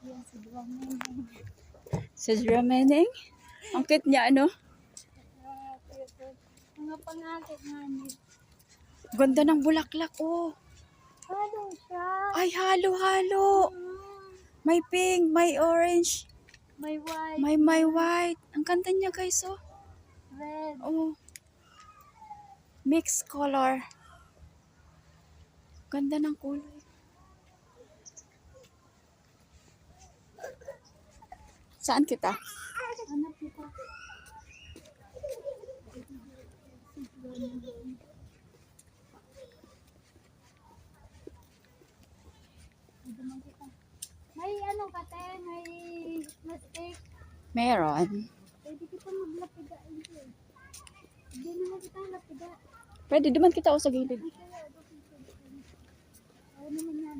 Yan, si Dwameng. Sa Drameneng. Ang cute niya, ano? Mga pangakit nga niya. Ganda ng bulaklak, oh. Ano siya? Ay, halo-halo. May pink, may orange, May white. may white. Ang ganda niya, guys, oh. Red. Oh. Mixed color. Ganda ng kulay. Saan kita? Hanap kita. May ano ka te? May plastic. Meron. Pwede kita maglapidain ko eh. Hindi naman kita lapida. Pwede, duman kita o sa gilid. Ay, kaya, ano naman yan?